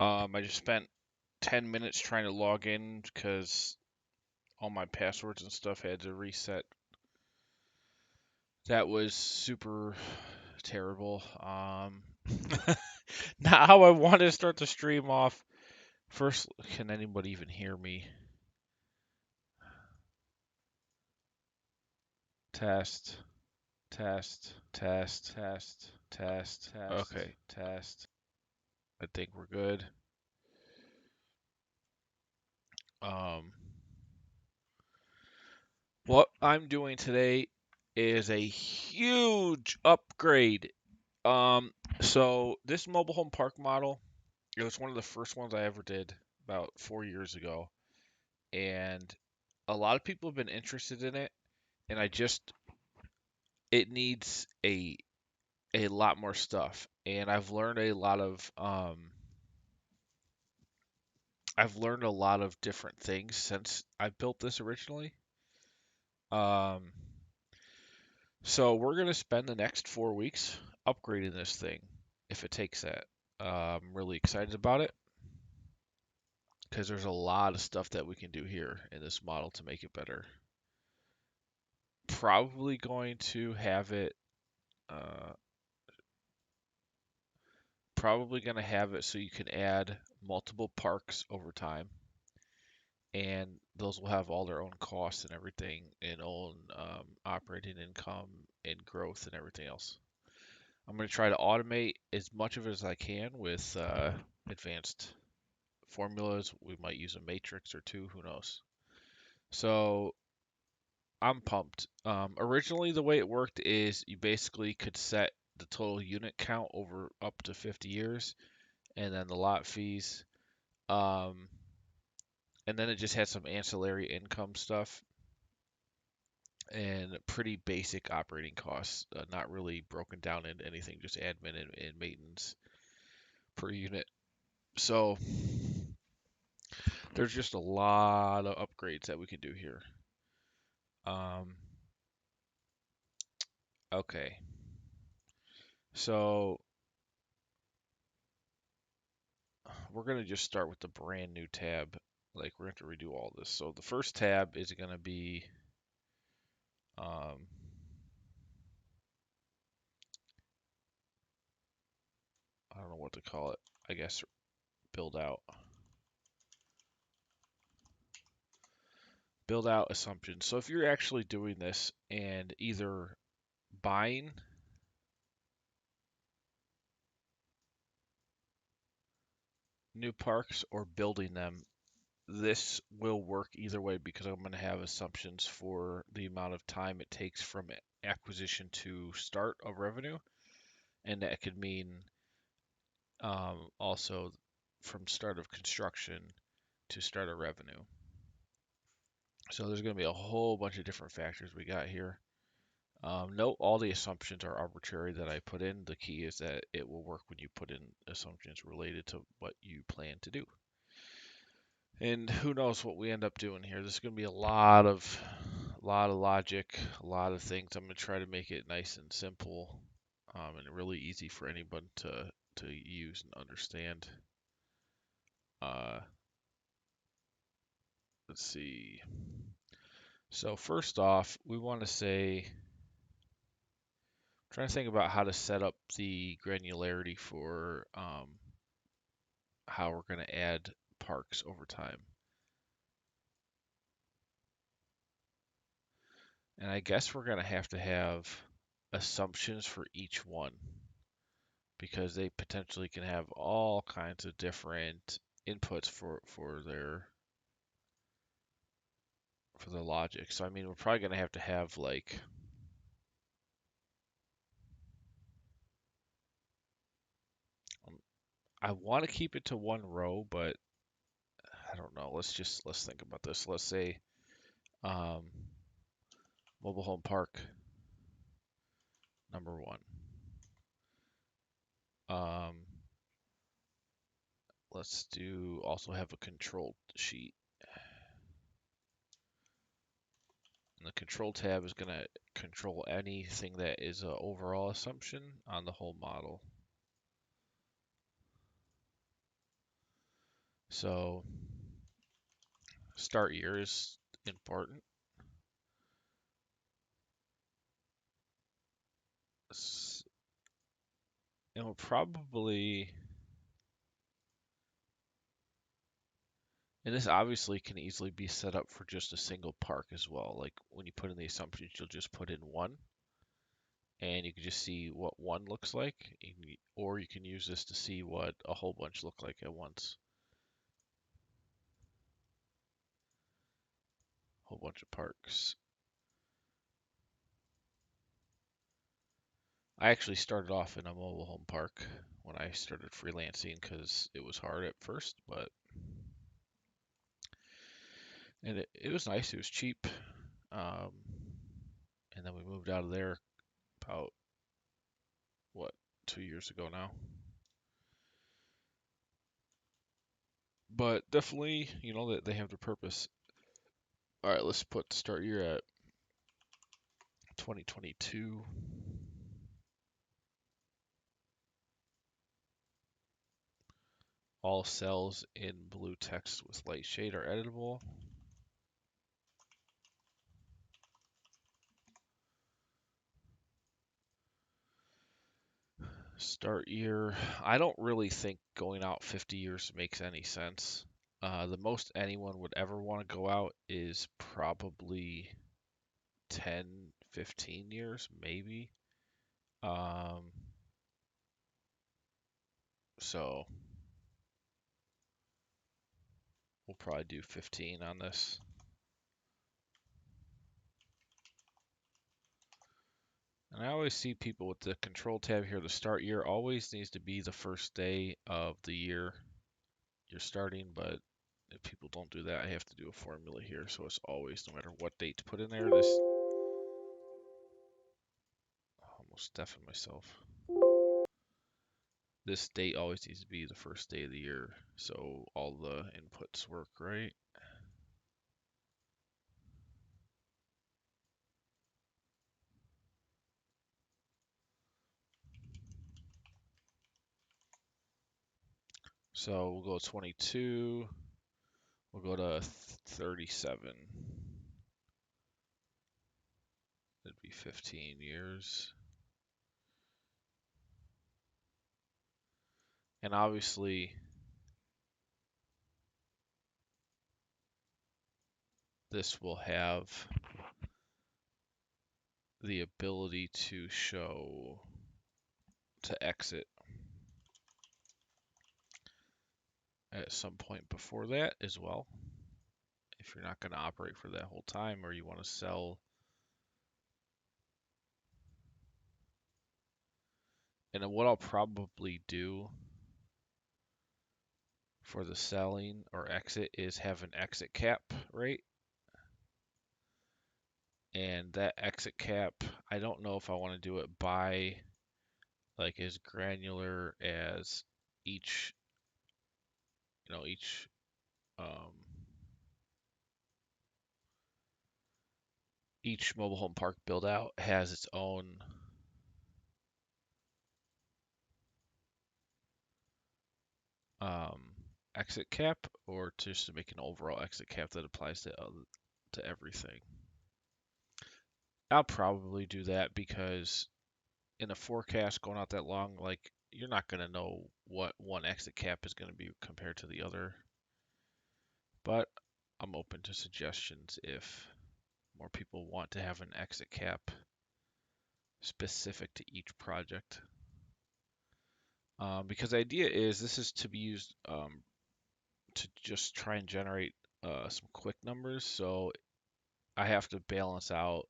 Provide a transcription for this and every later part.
I just spent 10 minutes trying to log in because all my passwords and stuff had to reset. That was super terrible. Now I want to start the stream off. First, can anybody even hear me? Test, test, test, test, test, test. Okay, test. I think we're good. Um, what I'm doing today is a huge upgrade. So this mobile home park model, it was one of the first ones I ever did about 4 years ago, and a lot of people have been interested in it, and it needs a lot more stuff, and I've learned a lot of different things since I built this originally. Um, so we're gonna spend the next 4 weeks upgrading this thing, if it takes that. I'm really excited about it because there's a lot of stuff that we can do here in this model to make it better. Probably going to have it, uh, probably going to have it so you can add multiple parks over time, and those will have all their own costs and everything, and own operating income and growth and everything else. I'm going to try to automate as much of it as I can with advanced formulas. We might use a matrix or two, who knows. So I'm pumped. Originally, the way it worked is you basically could set the total unit count over up to 50 years, and then the lot fees. Um, and then it just had some ancillary income stuff and pretty basic operating costs, not really broken down into anything, just admin and maintenance per unit. So there's just a lot of upgrades that we can do here. Um, okay, so we're gonna just start with the brand new tab. Like we're gonna have to redo all this. So the first tab is gonna be um, I don't know what to call it. I guess build out. Build out assumptions. So if you're actually doing this and either buying new parks or building them, this will work either way because I'm going to have assumptions for the amount of time it takes from acquisition to start of revenue, and that could mean also from start of construction to start of revenue. So there's going to be a whole bunch of different factors we got here. Note all the assumptions are arbitrary that I put in. The key is that it will work when you put in assumptions related to what you plan to do. And who knows what we end up doing here. There's going to be a lot of logic, a lot of things. I'm going to try to make it nice and simple, and really easy for anyone to use and understand. Uh, let's see. So first off, we want to say, trying to think about how to set up the granularity for how we're going to add parks over time. And I guess we're going to have assumptions for each one because they potentially can have all kinds of different inputs for their logic. So I mean, we're probably going to have like I want to keep it to one row, but I don't know. Let's think about this. Let's say um, mobile home park number one. Um, let's do also have a control sheet. And the control tab is going to control anything that is an overall assumption on the whole model. So start year is important. And we'll probably, and this obviously can easily be set up for just a single park as well. Like when you put in the assumptions, you'll just put in one, and you can just see what one looks like, or you can use this to see what a whole bunch look like at once. Whole bunch of parks. I actually started off in a mobile home park when I started freelancing because it was hard at first, but and it was nice. It was cheap. Um, and then we moved out of there about what 2 years ago now. But definitely, that they have their purpose. All right, let's put start year at 2022. All cells in blue text with light shade are editable. Start year. I don't really think going out 50 years makes any sense. The most anyone would ever want to go out is probably 10, 15 years, maybe. Um, so we'll probably do 15 on this. And I always see people with the control tab here, the start year always needs to be the first day of the year you're starting, but if people don't do that, I have to do a formula here. So it's always, no matter what date to put in there, this, almost deafened myself. This date always needs to be the first day of the year, so all the inputs work right. So we'll go 22, we'll go to 37. It'd be 15 years. And obviously, this will have the ability to show, to exit at some point before that as well. If you're not going to operate for that whole time or you want to sell. And then what I'll probably do for the selling or exit is have an exit cap rate. And that exit cap, I don't know if I want to do it by like as granular as each, each um, each mobile home park build out has its own um, exit cap, or just to make an overall exit cap that applies to everything. I'll probably do that because in a forecast going out that long, like you're not going to know what one exit cap is going to be compared to the other. But I'm open to suggestions if more people want to have an exit cap specific to each project. Because the idea is this is to be used to just try and generate some quick numbers. So I have to balance out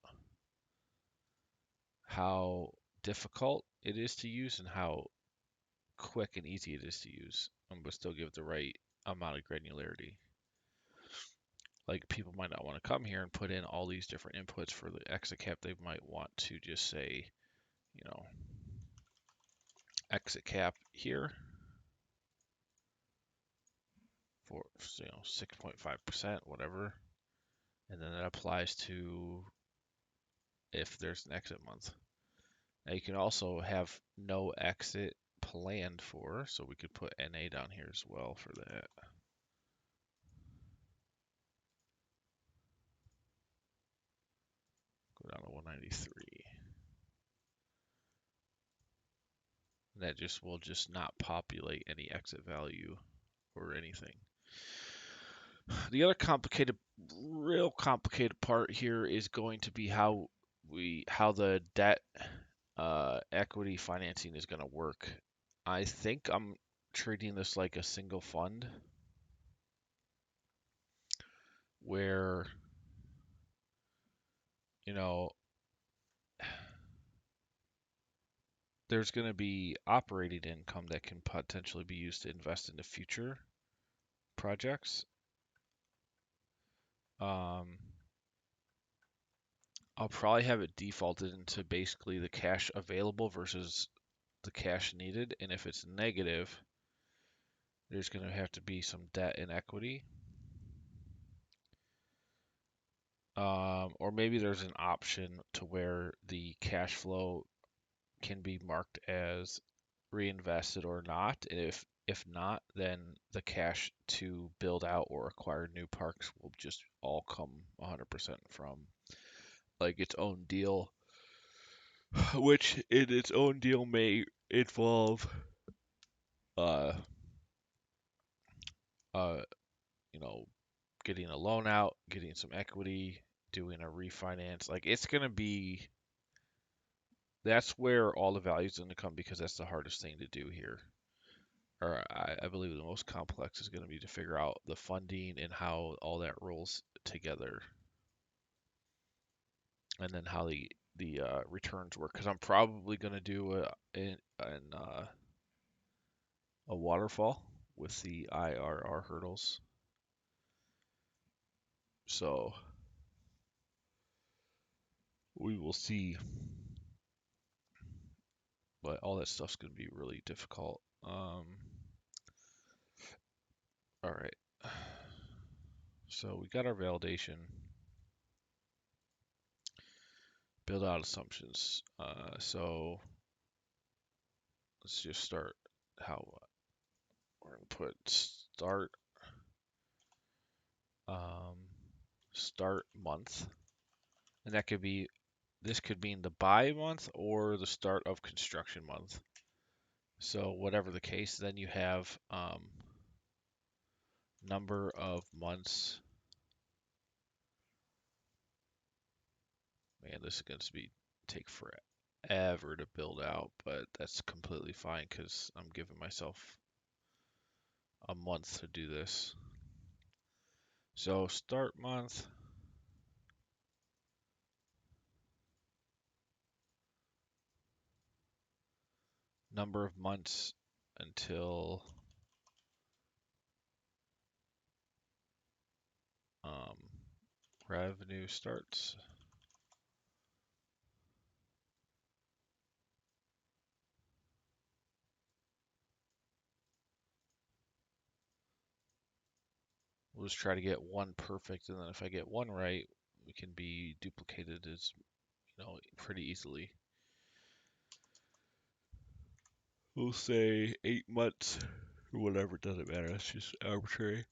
how difficult it is to use and how quick and easy it is to use, but still give the right amount of granularity. Like people might not want to come here and put in all these different inputs for the exit cap. They might want to just say, exit cap here for 6.5%, whatever, and then that applies to if there's an exit month. Now you can also have no exit planned for, so we could put NA down here as well for that. Go down to 193. And that just will just not populate any exit value or anything. The other real complicated part here is going to be how the debt equity financing is going to work. I think I'm treating this like a single fund where, you know, there's going to be operating income that can potentially be used to invest into future projects. I'll probably have it defaulted into basically the cash available versus the cash needed. And if it's negative, there's going to have to be some debt and equity. Or maybe there's an option to where the cash flow can be marked as reinvested or not. And if not, then the cash to build out or acquire new parks will just all come 100% from like its own deal, which in its own deal may involve uh uh you know getting a loan out, getting some equity, doing a refinance. Like it's gonna be that's where all the value is gonna come because that's the hardest thing to do here. Or I believe the most complex is going to be to figure out the funding and how all that rolls together, and then how the returns work. Because I'm probably going to do a waterfall with the IRR hurdles. So we will see, but all that stuff's going to be really difficult. All right. So we got our validation, build out assumptions. So let's just start how we're going to put um, start month, and that could be this could mean the buy month or the start of construction month. So whatever the case, then you have number of months. Man, this is going to be take forever to build out, but that's completely fine because I'm giving myself a month to do this. So start month. Number of months until revenue starts. We'll just try to get one perfect, and then if I get one right, we can be duplicated as pretty easily. We'll say 8 months or whatever, it doesn't matter. It's just arbitrary.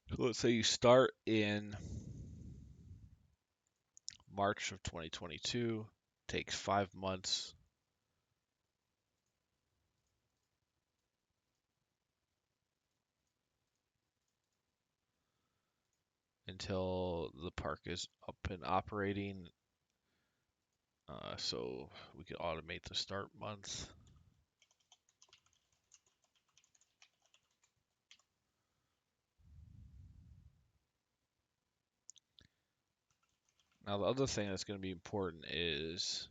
So let's say you start in March of 2022, takes 5 months until the park is up and operating. So we can automate the start month. Now the other thing that's going to be important is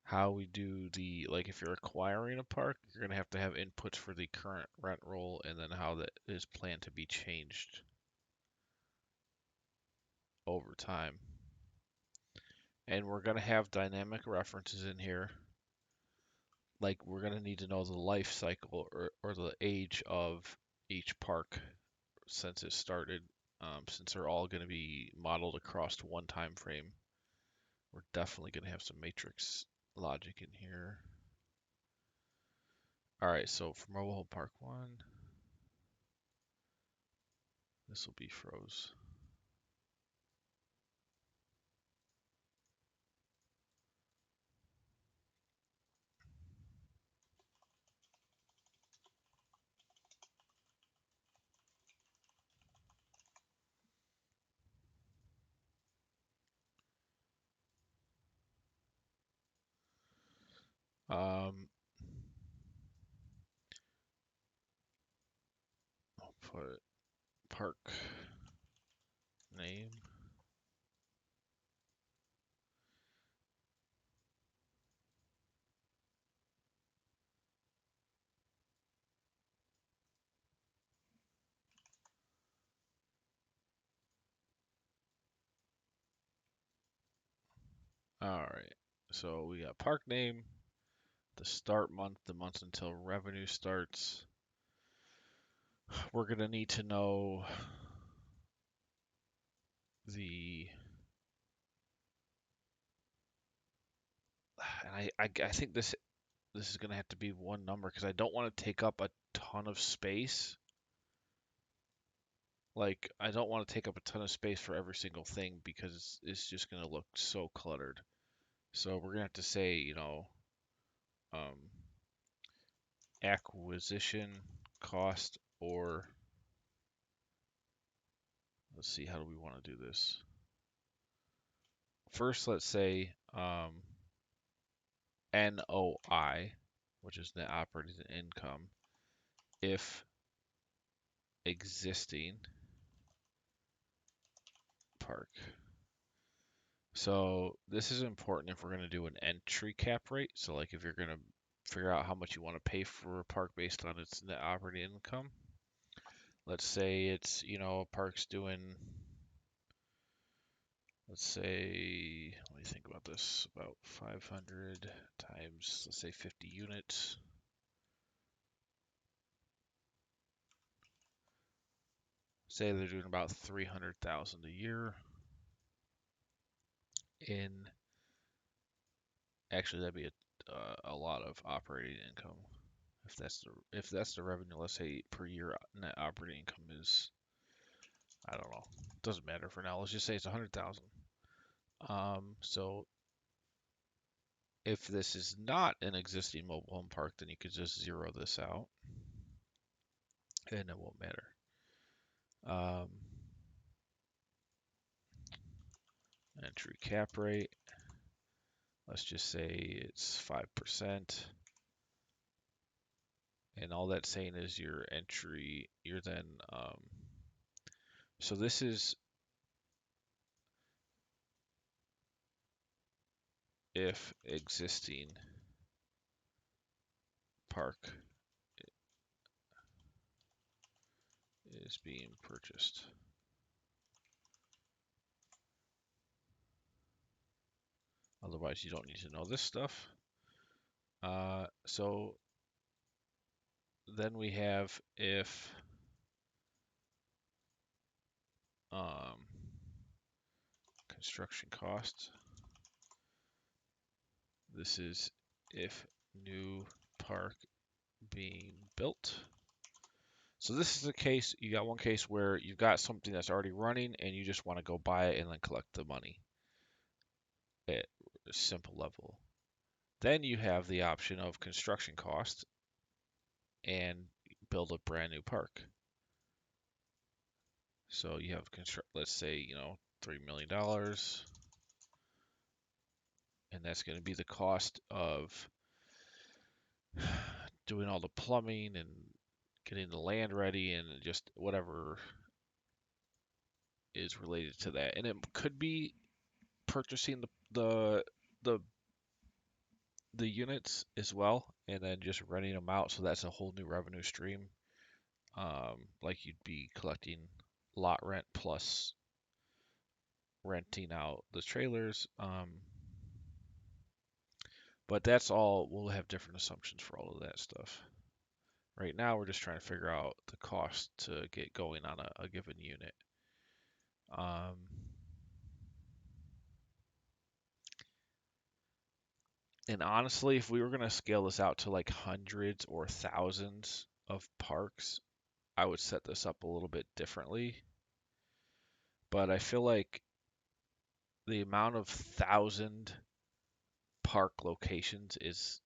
how we do like if you're acquiring a park, you're going to have inputs for the current rent roll and then how that is planned to be changed over time. And we're going to have dynamic references in here. Like we're going to need to know the life cycle or the age of each park since it started, since they're all going to be modeled across one time frame. We're definitely going to have some matrix logic in here. All right, so for Mobile Home Park 1, this will be froze. Um, I'll put park name. All right. So we got park name, the start month, the month until revenue starts. We're gonna need to know the, and I think this is gonna have to be one number because I don't want to take up a ton of space. Like I don't want to take up a ton of space for every single thing because it's just gonna look so cluttered. So we're gonna have to say, um, acquisition cost, or let's see, how do we want to do this? First, let's say NOI, which is net operating income, if existing park. So this is important if we're going to do an entry cap rate. So like if you're going to figure out how much you want to pay for a park based on its net operating income. Let's say it's, a park's doing, let's say, let me think about this, about 500 times, let's say 50 units. Say they're doing about 300,000 a year in, actually that'd be a lot of operating income. If that's the revenue, let's say per year net operating income is, I don't know, doesn't matter for now. Let's just say it's 100,000. So if this is not an existing mobile home park, then you could just zero this out, and it won't matter. Um, Entry cap rate. Let's just say it's 5%. And all that's saying is your entry, you're then, so this is if existing park is being purchased. Otherwise, you don't need to know this stuff. So then we have if um, construction cost. This is if new park being built. So this is the case, you got one case where you've got something that's already running and you just want to go buy it and then collect the money at a simple level. Then you have the option of construction cost and build a brand new park. So you have let's say, $3 million, and that's going to be the cost of doing all the plumbing and getting the land ready and just whatever is related to that. And it could be purchasing the the units as well, and then just renting them out. So that's a whole new revenue stream. Like you'd be collecting lot rent plus renting out the trailers. But that's all. We'll have different assumptions for all of that stuff. Right now, we're just trying to figure out the cost to get going on a given unit. Um, and honestly, if we were going to scale this out to like hundreds or thousands of parks, I would set this up a little bit differently. But I feel like the amount of thousand park locations is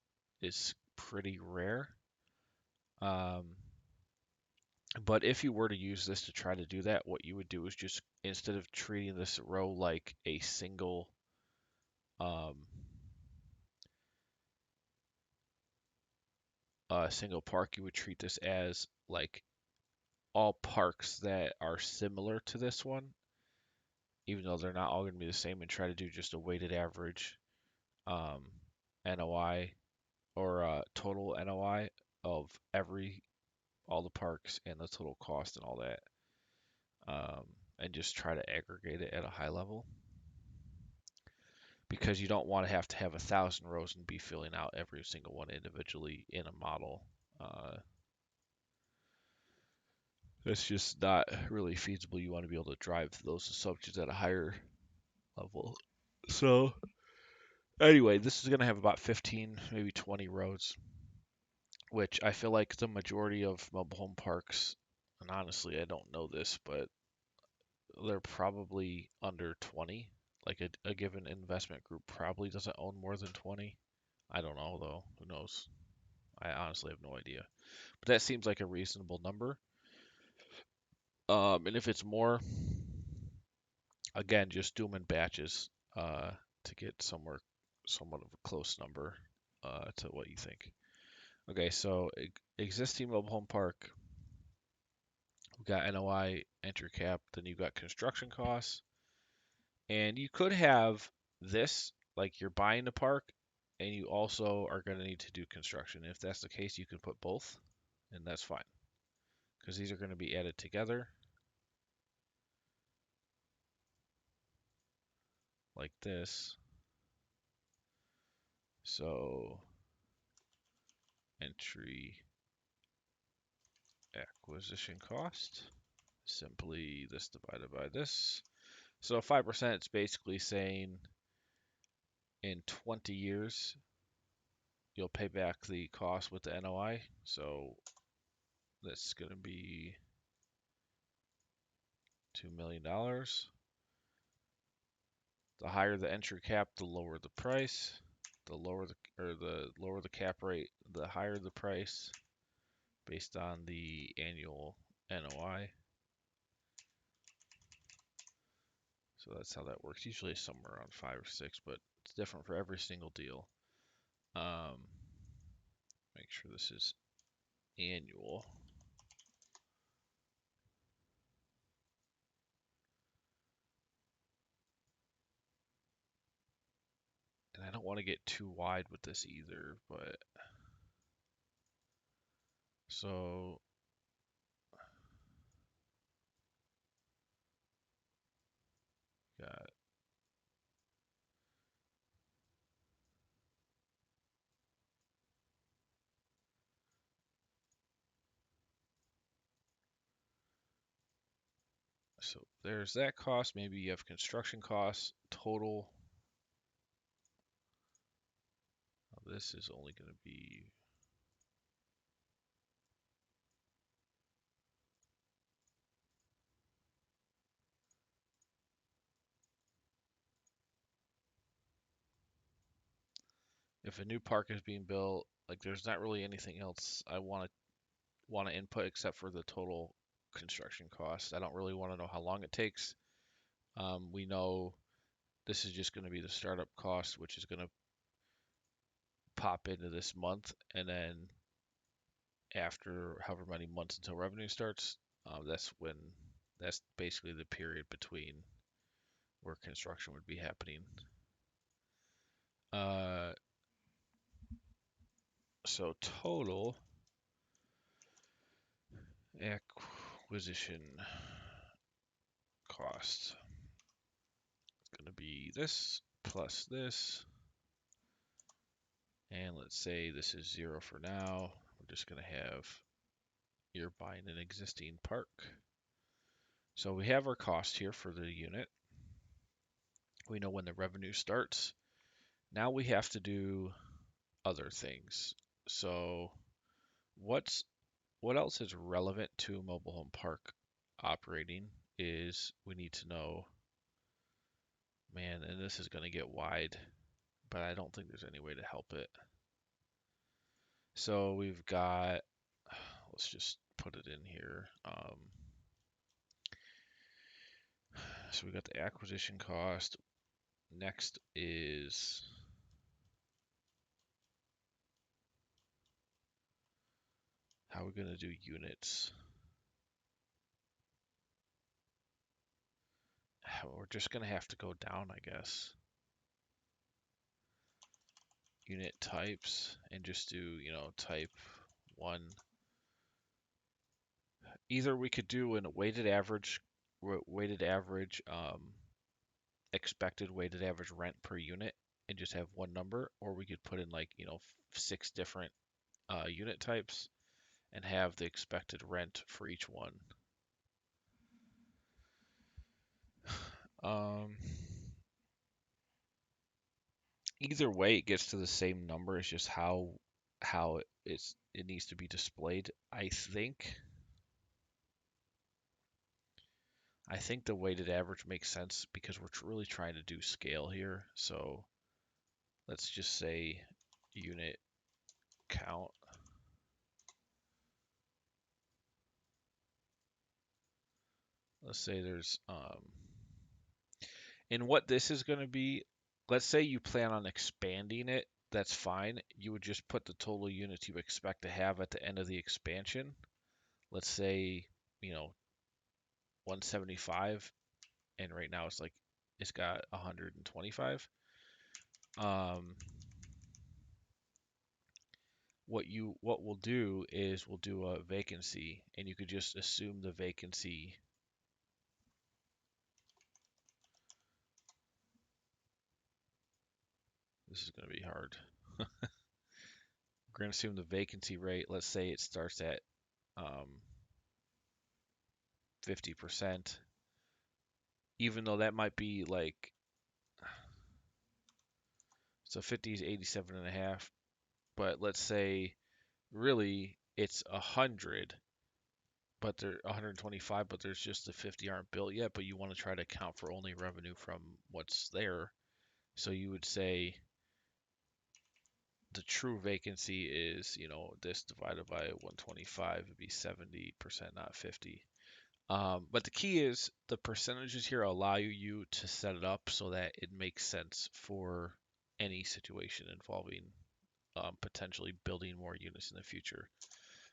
pretty rare. Um, but if you were to use this to try to do that, what you would do is just instead of treating this row like a single um, a single park, you would treat this as like all parks that are similar to this one, even though they're not all going to be the same, and try to do just a weighted average um, NOI or total NOI of all the parks and the total cost and all that, um, and just try to aggregate it at a high level because you don't want to have 1,000 rows and be filling out every single one individually in a model. Uh, that's just not really feasible. You want to be able to drive those assumptions at a higher level. So anyway, this is going to have about 15, maybe 20 roads, which I feel like the majority of mobile home parks, and honestly, I don't know this, but they're probably under 20. Like a given investment group probably doesn't own more than 20. I don't know though. Who knows? I honestly have no idea. But that seems like a reasonable number. And if it's more, again, just do them in batches to get somewhat of a close number to what you think. Okay, so existing mobile home park, we've got NOI, entry cap, then you've got construction costs. And you could have this, like you're buying the park, and you also are going to need to do construction. If that's the case, you can put both, and that's fine. Because these are going to be added together, like this. So, entry acquisition cost, simply this divided by this. So 5% is basically saying in 20 years, you'll pay back the cost with the NOI. So that's going to be $2 million. The higher the entry cap, the lower the price. The lower the cap rate, the higher the price based on the annual NOI. So that's how that works. Usually somewhere around 5 or 6, but it's different for every single deal. Make sure this is annual. And I don't want to get too wide with this either, but so got so there's that cost. Maybe you have construction costs total. This is only going to be if a new park is being built, like there's not really anything else I want to input except for the total construction cost. I don't really want to know how long it takes. We know this is just going to be the startup cost, which is going to pop into this month, and then after however many months until revenue starts, that's basically the period between where construction would be happening. Uh, so total acquisition cost is going to be this plus this. And let's say this is 0 for now. We're just going to have you're buying an existing park. So we have our cost here for the unit. We know when the revenue starts. Now we have to do other things. So what's what else is relevant to a mobile home park operating is we need to know, man, and this is going to get wide, but I don't think there's any way to help it. So we've got, let's just put it in here. So we got the acquisition cost. Next is How are we going to do units? We're just going to have to go down, I guess. Unit types and just do, type 1. Either we could do a weighted average, expected weighted average rent per unit and just have one number, or we could put in like, 6 different unit types and have the expected rent for each one. Um, Either way, it gets to the same number. It's just how it needs to be displayed. I think the weighted average makes sense because we're really trying to do scale here. So let's just say unit count. Let's say there's and what this is going to be, let's say you plan on expanding it, that's fine. You would just put the total units you expect to have at the end of the expansion. Let's say, you know, 175, and right now it's got 125. Um, what we'll do is we'll do a vacancy, and you could just assume the vacancy. This is going to be hard. We're going to assume the vacancy rate. Let's say it starts at 50%, even though that might be like, so 50 is 87 and a half, but let's say really it's 100, but they're 125, but there's just the 50 aren't built yet, but you want to try to account for only revenue from what's there. So you would say the true vacancy is, this divided by 125 would be 70%, not 50. But the key is the percentages here allow you to set it up so that it makes sense for any situation involving potentially building more units in the future.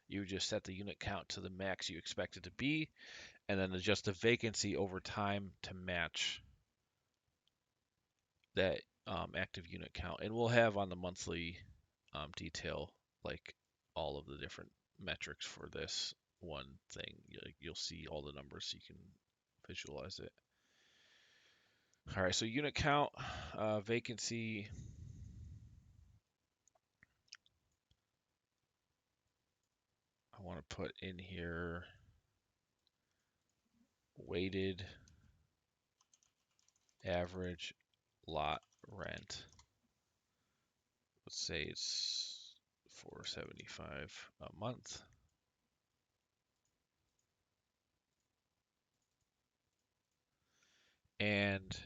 You just set the unit count to the max you expect it to be, and then adjust the vacancy over time to match that active unit count. And we'll have on the monthly detail like all of the different metrics for this one thing. You'll see all the numbers so you can visualize it. All right, so unit count, vacancy. I want to put in here weighted average lot rent. Let's say it's $475 a month. And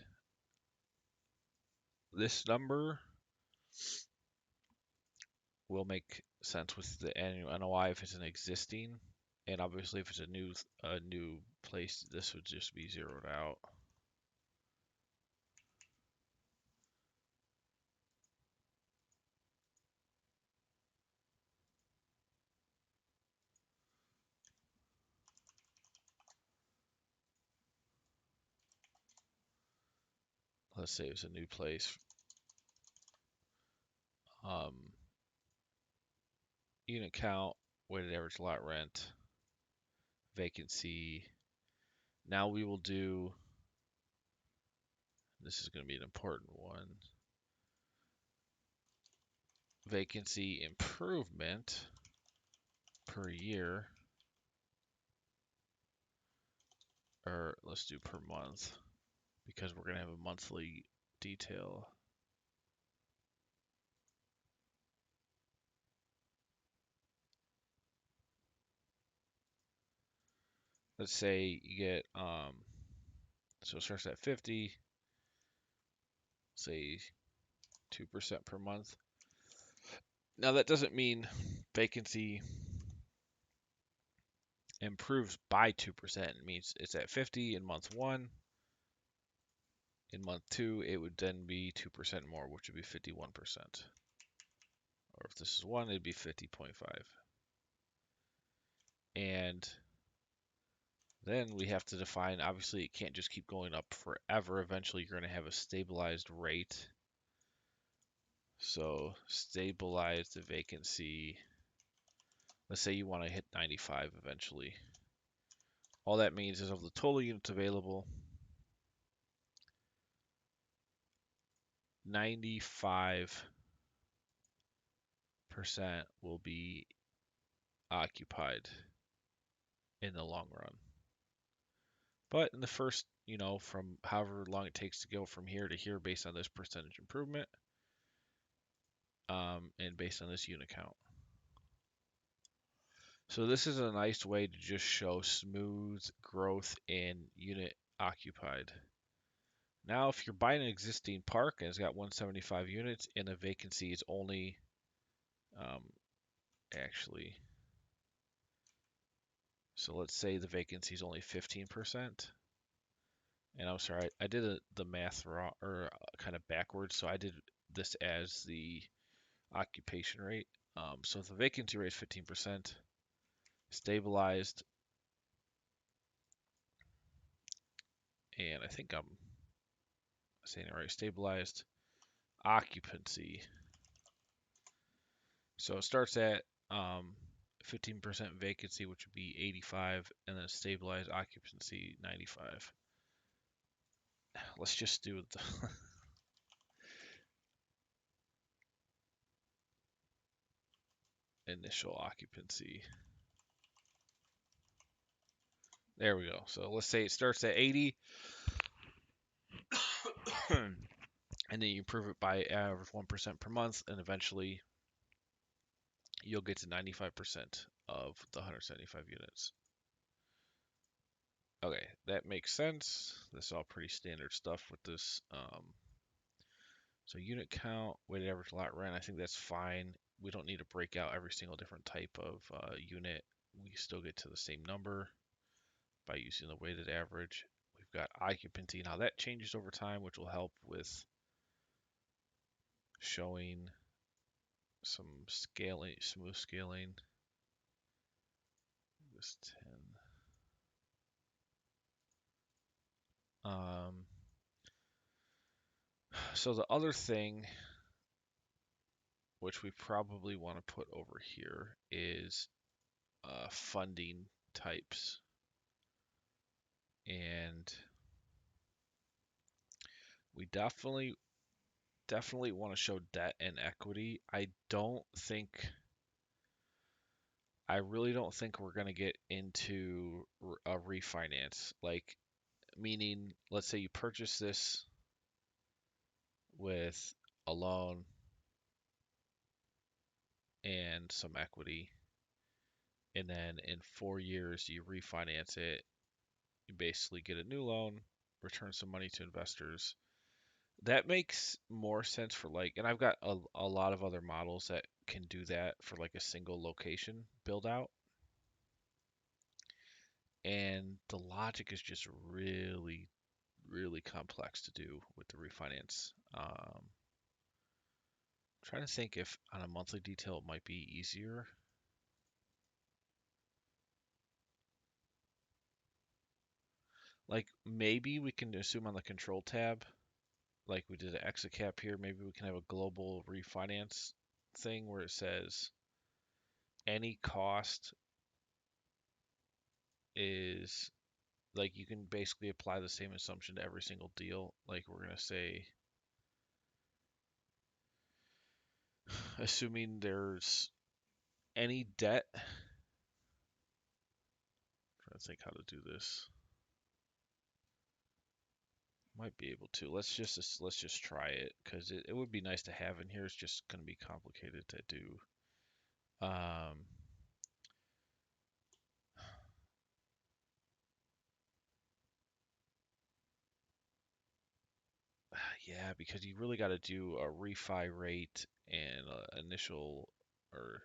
this number will make sense with the annual NOI if it's an existing, and obviously if it's a new place, this would just be zeroed out. Let's say it's a new place. Um, Unit count, weighted average lot rent, vacancy. Now we will do, this is going to be an important one, vacancy improvement per year, or let's do per month because we're going to have a monthly detail. Let's say you get, so it starts at 50, say 2% per month. Now that doesn't mean vacancy improves by 2%. It means it's at 50 in month 1. In month 2, it would then be 2% more, which would be 51%. Or if this is 1, it'd be 50.5. And then we have to define, obviously, it can't just keep going up forever. Eventually, you're going to have a stabilized rate. So stabilize the vacancy. Let's say you want to hit 95 eventually. All that means is of the total units available, 95% will be occupied in the long run. But in the first, from however long it takes to go from here to here based on this percentage improvement, and based on this unit count. So this is a nice way to just show smooth growth in unit occupied. Now, if you're buying an existing park and it's got 175 units and the vacancy is only, um, actually, so let's say the vacancy is only 15%. And I'm sorry, I did the math wrong, or kind of backwards. So I did this as the occupation rate. So if the vacancy rate is 15%, stabilized, and I think I'm saying it right, stabilized occupancy. So it starts at 15% vacancy, which would be 85, and then stabilized occupancy 95. Let's just do the initial occupancy. There we go. So let's say it starts at 80, and then you improve it by average 1% per month, and eventually you'll get to 95% of the 175 units. Okay, that makes sense. This is all pretty standard stuff with this. So unit count, weighted average lot rent, I think that's fine. We don't need to break out every single different type of unit. We still get to the same number by using the weighted average. We've got occupancy. Now that changes over time, which will help with showing some scaling, smooth scaling. This 10. So the other thing, which we probably want to put over here, is funding types. And we definitely want to show debt and equity. I really don't think we're going to get into a refinance. Like, meaning, let's say you purchase this with a loan and some equity, and then in 4 years you refinance it. You basically get a new loan, return some money to investors. That makes more sense for, like, and I've got a lot of other models that can do that for like a single location build out. And the logic is just really, really complex to do with the refinance. Trying to think if on a monthly detail it might be easier. Like maybe we can assume on the control tab, like we did an exit cap here, maybe we can have a global refinance thing where it says any cost is, like, you can basically apply the same assumption to every single deal. Like we're gonna say, assuming there's any debt. I'm trying to think how to do this. Might be able to. Let's just try it because it would be nice to have in here. It's just gonna be complicated to do. Um, yeah, because you really got to do a refi rate and initial, or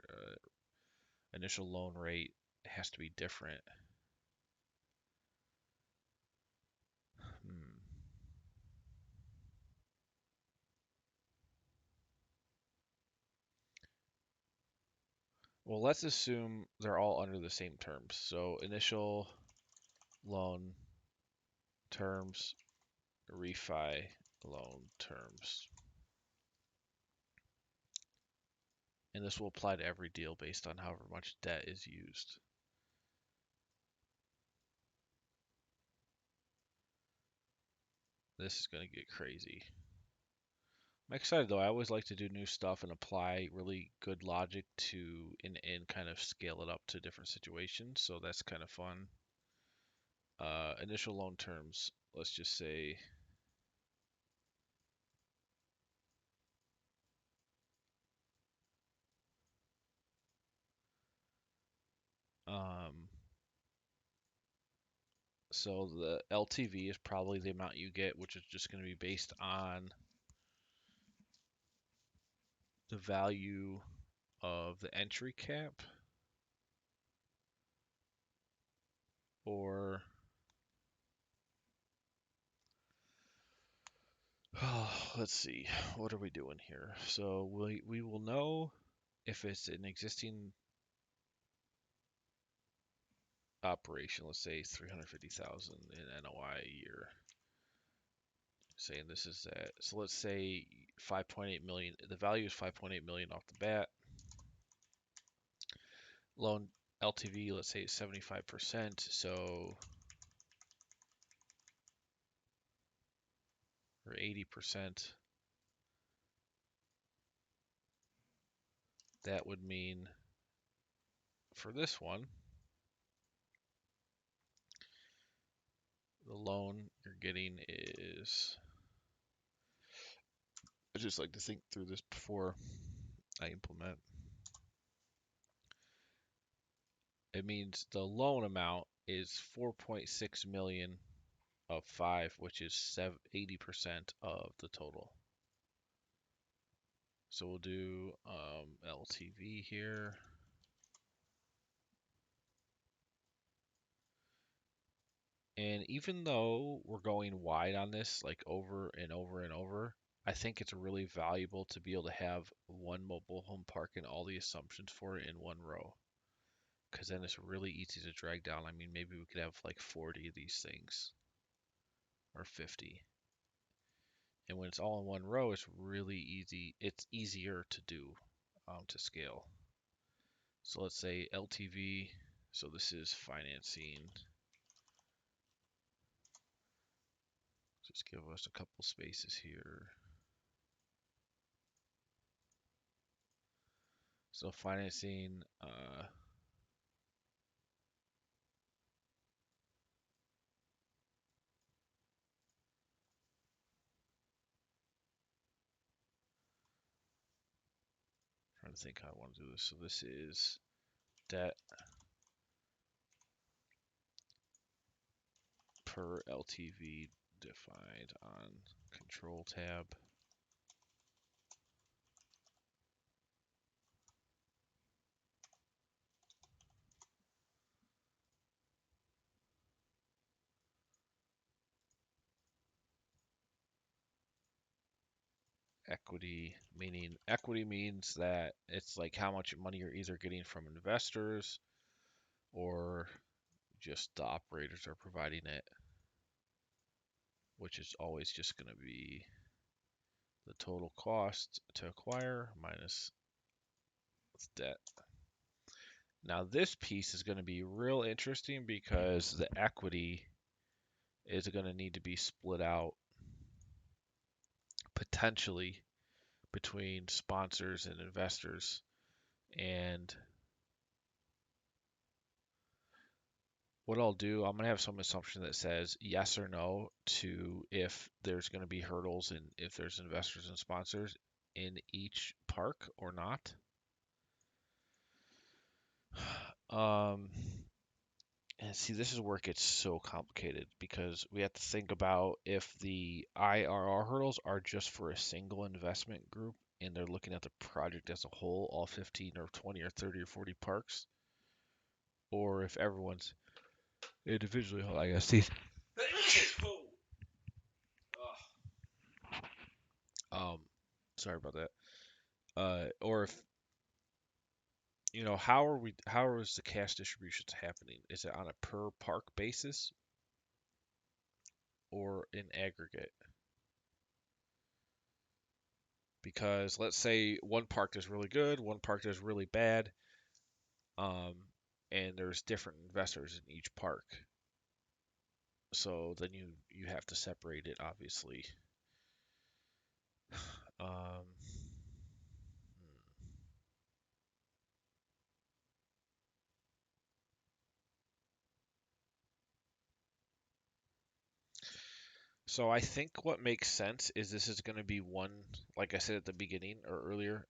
initial loan rate. It has to be different. Hmm. Well, let's assume they're all under the same terms. So initial loan terms, refi loan terms. And this will apply to every deal based on however much debt is used. This is going to get crazy. I'm excited though. I always like to do new stuff and apply really good logic to and kind of scale it up to different situations. So that's kind of fun. Initial loan terms, let's just say um, so the LTV is probably the amount you get, which is just going to be based on the value of the entry cap or let's see, what are we doing here? So we will know if it's an existing operation, let's say 350,000 in NOI a year. Saying this is that. So let's say 5.8 million. The value is 5.8 million off the bat. Loan LTV, let's say 75%. So or 80%. That would mean for this one, the loan you're getting is. I just like to think through this before I implement. It means the loan amount is 4.6 million of 5, which is 80% of the total. So we'll do LTV here. And even though we're going wide on this, like over and over and over, I think it's really valuable to be able to have one mobile home park and all the assumptions for it in one row. Because then it's really easy to drag down. I mean, maybe we could have like 40 of these things or 50. And when it's all in one row, it's really easy. It's easier to do to scale. So let's say LTV. So this is financing. Just give us a couple spaces here. So financing, trying to think how I want to do this. So this is debt per LTV defined on control tab. Equity means that it's like how much money you're either getting from investors or just the operators are providing it, which is always just going to be the total cost to acquire minus debt. Now this piece is going to be real interesting because the equity is going to need to be split out potentially between sponsors and investors. And what I'll do, I'm going to have some assumption that says yes or no to if there's going to be hurdles and if there's investors and sponsors in each park or not. Um, and see, this is where it gets so complicated because we have to think about if the IRR hurdles are just for a single investment group and they're looking at the project as a whole, all 15 or 20 or 30 or 40 parks, or if everyone's individually, hold on, I gotta see. Um, sorry about that. Or if how is the cash distributions happening? Is it on a per park basis or in aggregate? Because let's say one park does really good, one park does really bad, um, and there's different investors in each park. So then you have to separate it, obviously. Um, so I think what makes sense is this is going to be one, like I said at the beginning or earlier,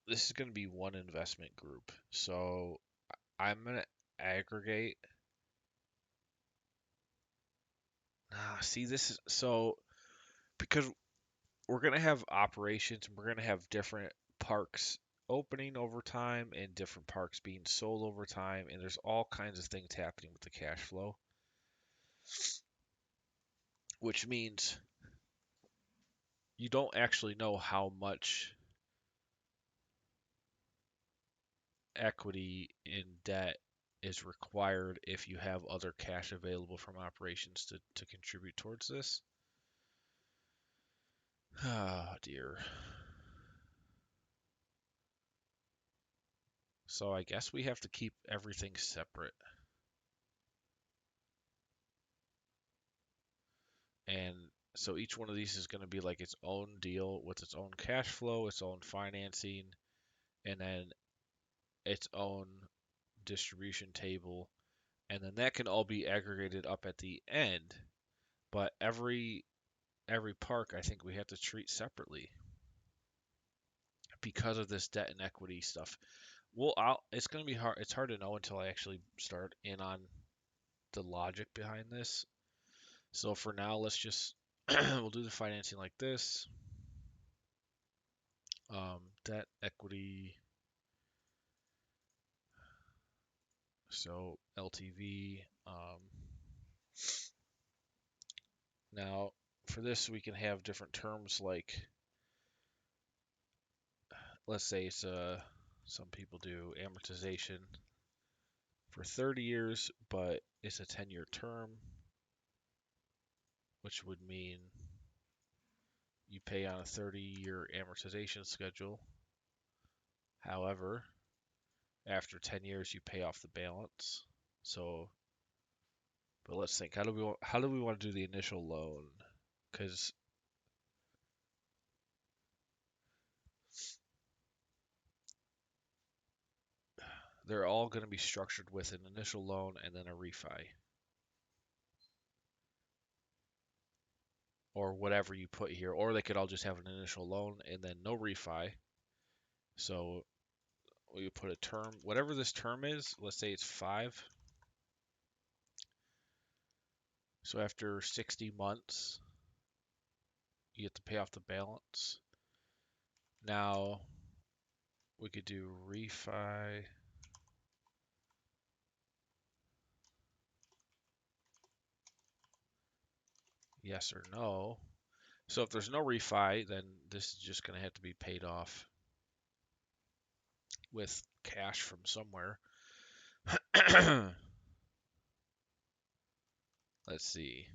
this is going to be one investment group. So I'm going to aggregate. See, this is so because we're going to have operations and we're going to have different parks opening over time and different parks being sold over time, and there's all kinds of things happening with the cash flow, which means you don't actually know how much equity in debt is required if you have other cash available from operations to contribute towards this. Oh dear. So I guess we have to keep everything separate. And so each one of these is going to be like its own deal with its own cash flow, its own financing, and then its own distribution table. And then that can all be aggregated up at the end. But every park I think we have to treat separately because of this debt and equity stuff. Well, it's going to be hard. It's hard to know until I actually start in on the logic behind this. So for now, let's just we'll do the financing like this. Debt, equity, so LTV. Now for this, we can have different terms like, let's say it's some people do amortization for 30 years, but it's a 10-year term, which would mean you pay on a 30-year amortization schedule. However, after 10 years, you pay off the balance. So, but let's think, how do we want to do the initial loan? Because they're all going to be structured with an initial loan and then a refi, or whatever you put here, or they could all just have an initial loan and then no refi. So we put a term, whatever this term is, let's say it's 5. So after 60 months, you get to pay off the balance. Now we could do refi. Yes or no. So if there's no refi, then this is just going to have to be paid off with cash from somewhere. Let's see.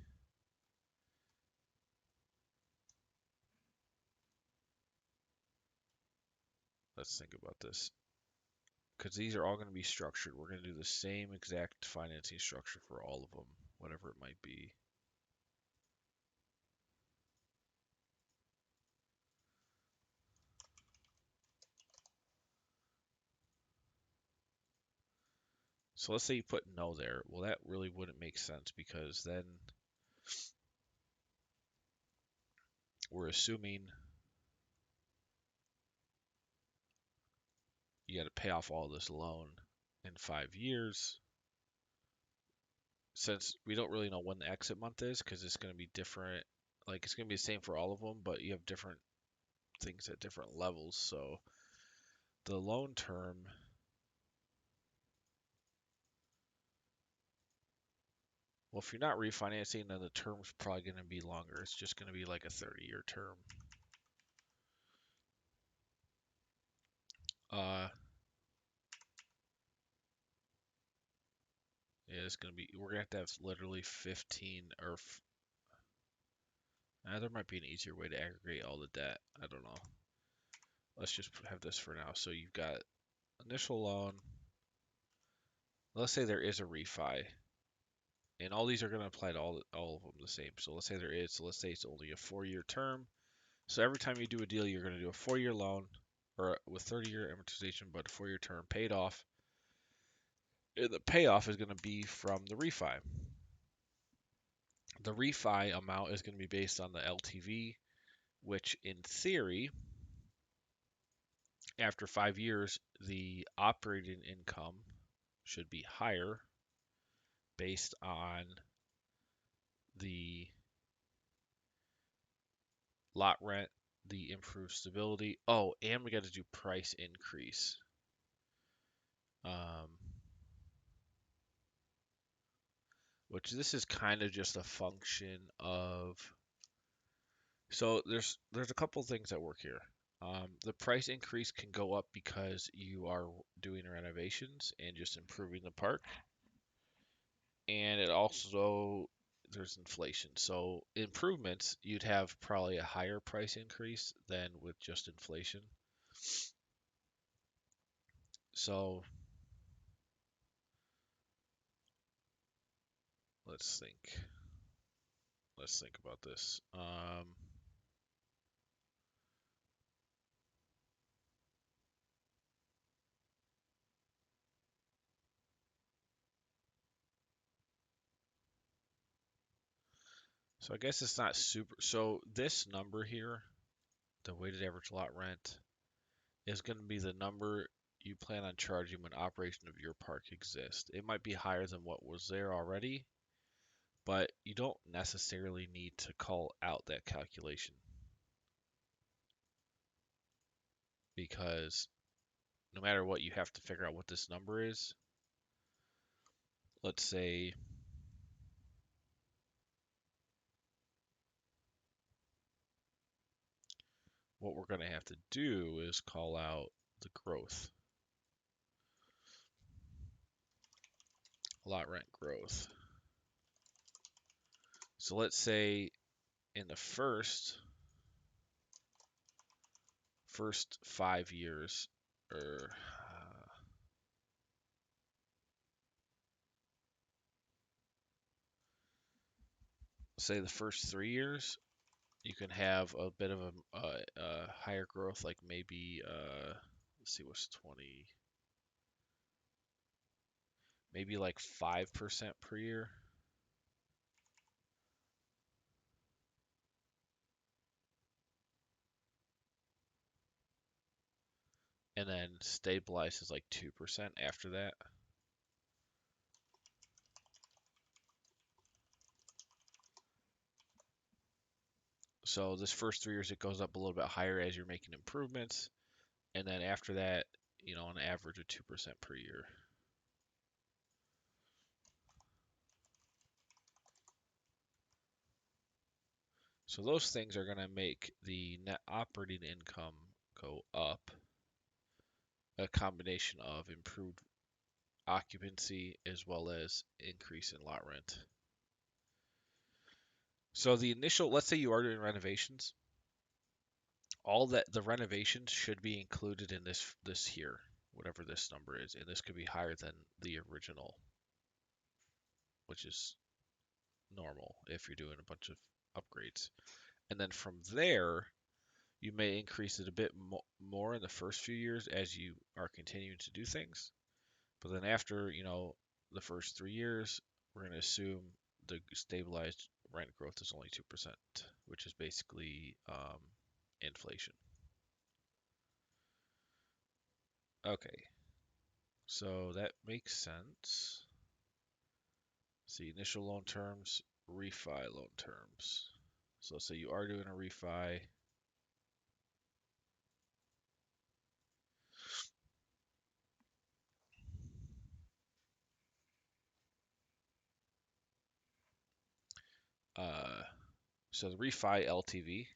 Let's think about this. Because these are all going to be structured. We're going to do the same exact financing structure for all of them, whatever it might be. So let's say you put no there. Well, that really wouldn't make sense because then we're assuming you got to pay off all this loan in 5 years. Since we don't really know when the exit month is, because it's going to be different. Like it's going to be the same for all of them, but you have different things at different levels. So the loan term, well, if you're not refinancing, then the term's probably going to be longer. It's just going to be like a 30-year term. Uh, Yeah, it's gonna be. We're gonna have to have literally 15 or. There might be an easier way to aggregate all the debt. I don't know. Let's just have this for now. So you've got initial loan. Let's say there is a refi, and all these are gonna apply to all of them the same. So let's say there is. So let's say it's only a 4-year term. So every time you do a deal, you're gonna do a 4-year loan, or with 30-year amortization, but a 4-year term paid off. And the payoff is gonna be from the refi. The refi amount is going to be based on the LTV, which in theory, after 5 years, the operating income should be higher based on the lot rent, the improved stability. Oh, and we got to do price increase. Um, which this is kind of just a function of. So there's a couple things that work here. The price increase can go up because you are doing renovations and just improving the park. And it also, there's inflation. So improvements, you'd have probably a higher price increase than with just inflation. So let's think. Let's think about this. So I guess it's not super. So this number here, the weighted average lot rent, is going to be the number you plan on charging when operation of your park exists. It might be higher than what was there already, but you don't necessarily need to call out that calculation because no matter what, you have to figure out what this number is. Let's say what we're going to have to do is call out the growth, lot rent growth. So let's say in the first 5 years, or say the first 3 years, you can have a bit of a higher growth, like maybe let's see, what's 20, maybe like 5% per year, and then stabilizes like 2% after that. So this first 3 years, it goes up a little bit higher as you're making improvements, and then after that, an average of 2% per year. So those things are going to make the net operating income go up, a combination of improved occupancy as well as increase in lot rent. So the initial, let's say you are doing renovations, all that the renovations should be included in this here, whatever this number is, and this could be higher than the original, which is normal if you're doing a bunch of upgrades. And then from there, you may increase it a bit more in the first few years as you are continuing to do things. But then after, the first 3 years, we're going to assume the stabilized rent growth is only 2%, which is basically inflation. Okay, so that makes sense. See, initial loan terms, refi loan terms. So let's say you are doing a refi. So the refi LTV,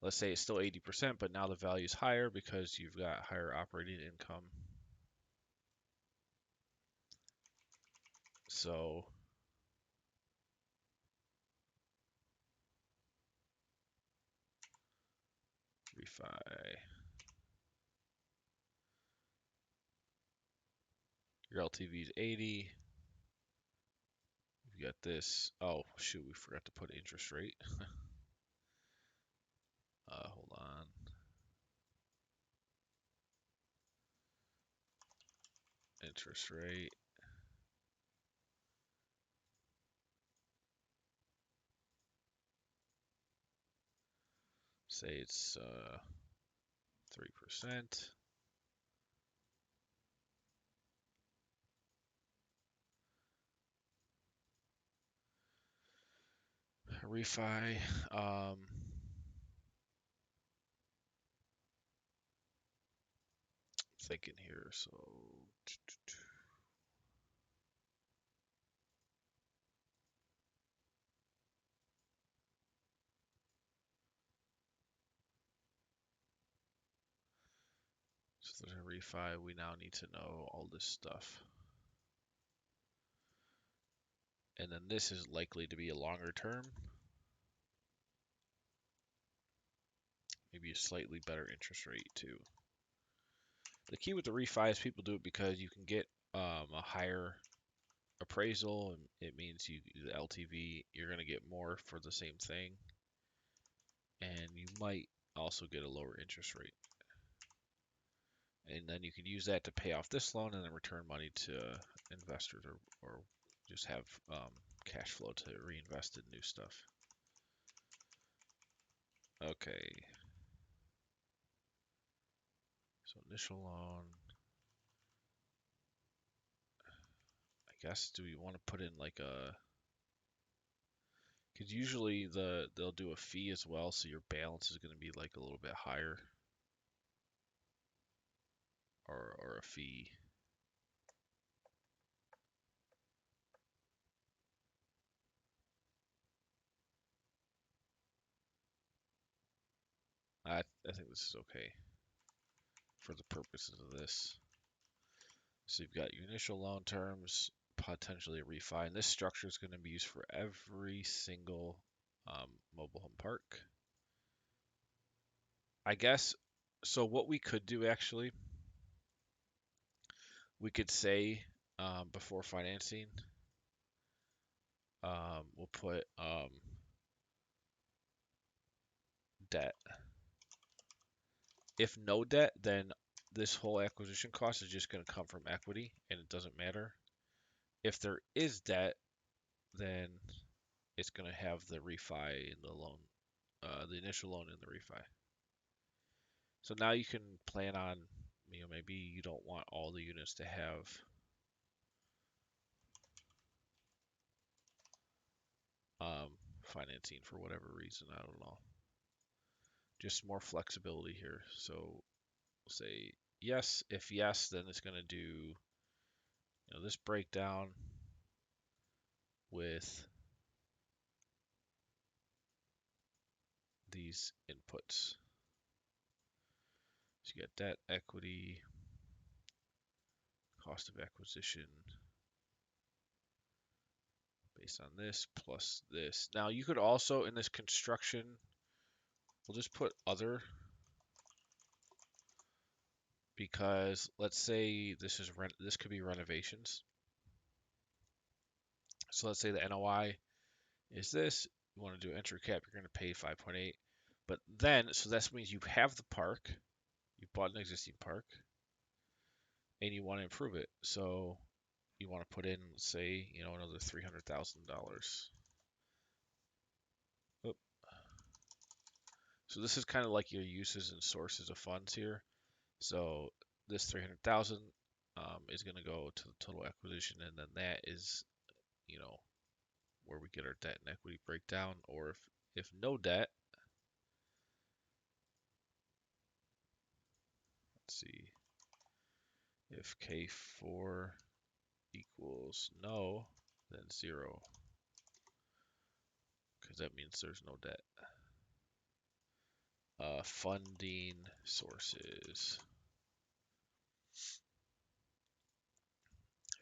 let's say it's still 80%, but now the value is higher because you've got higher operating income. So refi, your LTV is 80. You got this. Oh shoot, we forgot to put interest rate. Hold on. Interest rate. Say it's 3%. Refi. Thinking here. So there's a refi. We now need to know all this stuff. And then this is likely to be a longer term. Maybe a slightly better interest rate too. The key with the refi is people do it because you can get a higher appraisal, and it means the LTV, you're going to get more for the same thing, and you might also get a lower interest rate. And then you can use that to pay off this loan and then return money to investors, or just have cash flow to reinvest in new stuff. Okay. So initial loan. I guess, do we want to put in like a, because usually they'll do a fee as well, so your balance is going to be like a little bit higher, or a fee. I think this is okay for the purposes of this. So you've got your initial loan terms, potentially a refi, and this structure is going to be used for every single mobile home park. I guess, so what we could do actually, we could say before financing, we'll put debt. If no debt, then this whole acquisition cost is just going to come from equity, and it doesn't matter. If there is debt, then it's going to have the refi in the loan, the initial loan in the refi. So now you can plan on, maybe you don't want all the units to have financing for whatever reason. I don't know. Just more flexibility here. So we'll say yes. If yes, then it's going to do this breakdown with these inputs. So you got debt, equity, cost of acquisition based on this plus this. Now you could also, in this construction, we'll just put other, because let's say this could be renovations. So let's say the NOI is this. You want to do entry cap, you're going to pay 5.8. But then, so that means you have the park, you bought an existing park, and you want to improve it. So you want to put in, say, another $300,000. So this is kind of like your uses and sources of funds here. So this 300,000 is going to go to the total acquisition, and then that is, where we get our debt and equity breakdown. Or if no debt, let's see, if K4 equals no, then 0, because that means there's no debt. Funding sources.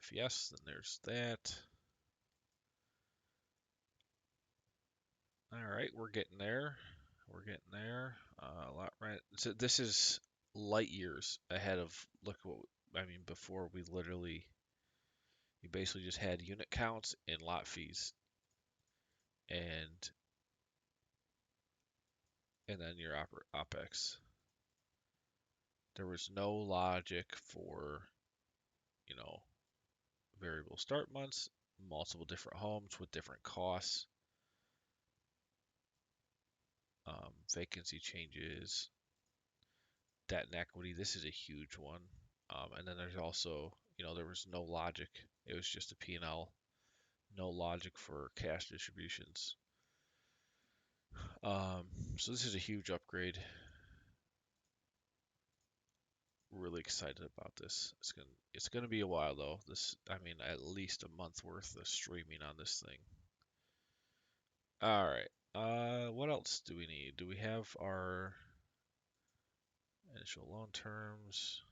If yes, then there's that. All right, we're getting there. We're getting there. Lot rent. So this is light years ahead of look what I mean. Before we literally, you basically just had unit counts and lot fees, and then your opex. There was no logic for you know variable start months, multiple different homes with different costs, vacancy changes, debt and equity. This is a huge one. And then there's also, there was no logic. It was just a P&L, no logic for cash distributions. Um, so this is a huge upgrade. Really excited about this. It's gonna be a while though. I mean, at least a month worth of streaming on this thing. All right. What else do we need? Do we have our initial loan terms?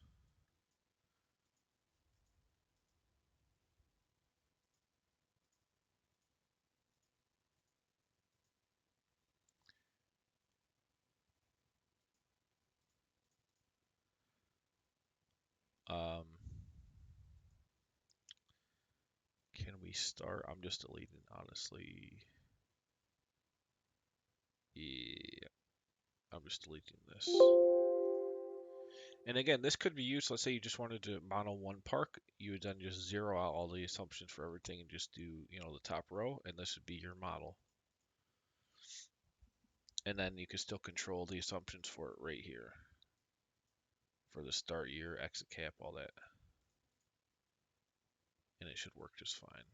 Um, can we start? I'm just deleting, honestly. Yeah, I'm just deleting this. And again, this could be used. Let's say you just wanted to model one park. You would then just zero out all the assumptions for everything and just do, the top row, and this would be your model. And then you can still control the assumptions for it right here for the start year, exit cap, all that. And it should work just fine.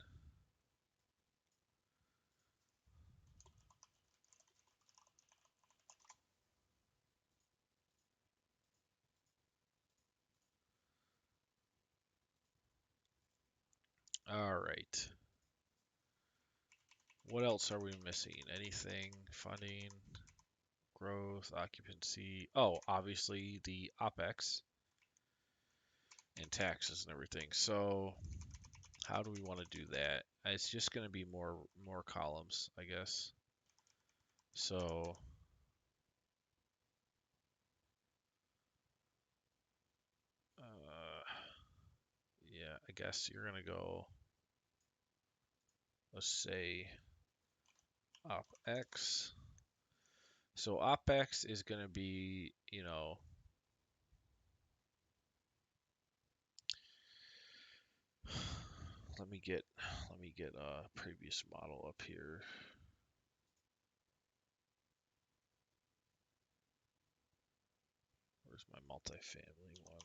All right. What else are we missing? Anything? Funding, growth, occupancy. Oh, obviously the OpEx and taxes and everything. So how do we want to do that? It's just going to be more columns, I guess. So yeah, I guess you're going to go, let's say OpEx. So OpEx is going to be, let me get a previous model up here. Where's my multifamily one?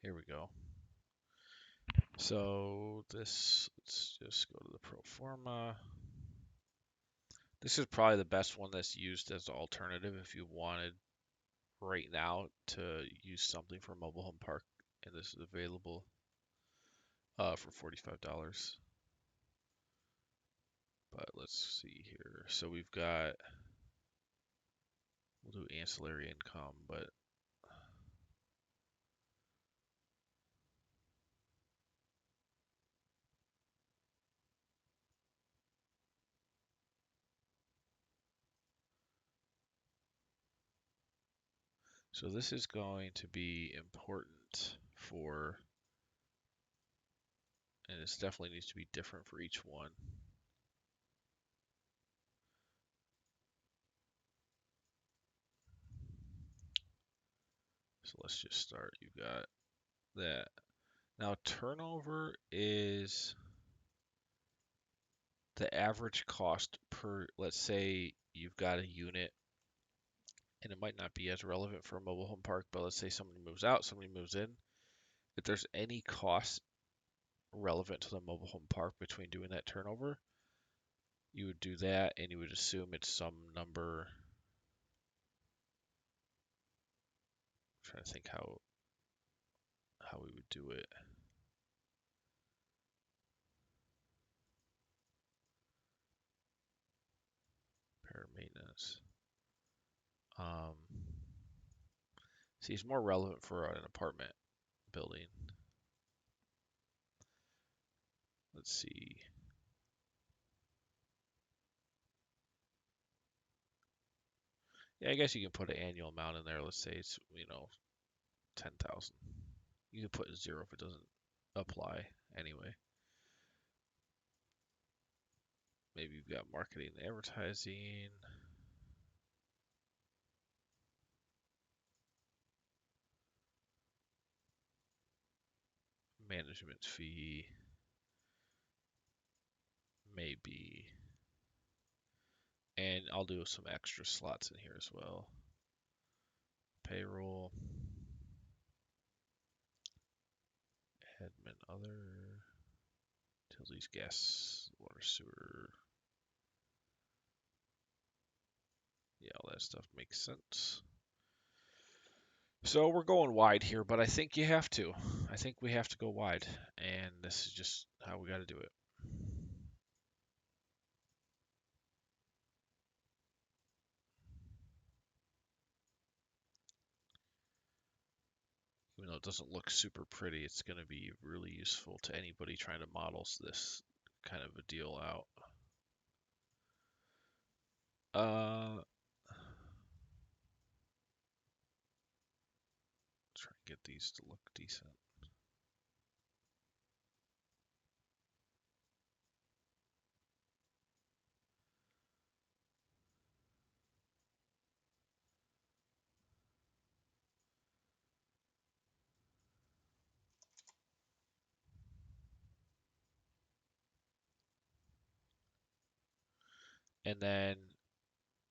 Here we go. So let's just go to the pro forma. This is probably the best one that's used as an alternative if you wanted right now to use something for mobile home park, and this is available for $45. But let's see here. So we'll do ancillary income, but so this is going to be important for, and this definitely needs to be different for each one. So let's just start. You've got that. Now turnover is the average cost per, let's say you've got a unit, and it might not be as relevant for a mobile home park, but let's say somebody moves out, somebody moves in. If there's any cost relevant to the mobile home park between doing that turnover, You would do that, and you would assume it's some number. I'm trying to think how we would do it. Repair maintenance. See, it's more relevant for an apartment building. Let's see. Yeah, I guess you can put an annual amount in there. Let's say it's 10,000. You can put 0 if it doesn't apply anyway. Maybe you've got marketing and advertising. Management fee. Maybe. And I'll do some extra slots in here as well. Payroll. Admin other. Utilities, gas, water, sewer. Yeah, all that stuff makes sense. So we're going wide here, but I think you have to. I think we have to go wide, and this is just how we got to do it. Even though it doesn't look super pretty, it's going to be really useful to anybody trying to model this kind of a deal out. Try and get these to look decent. And then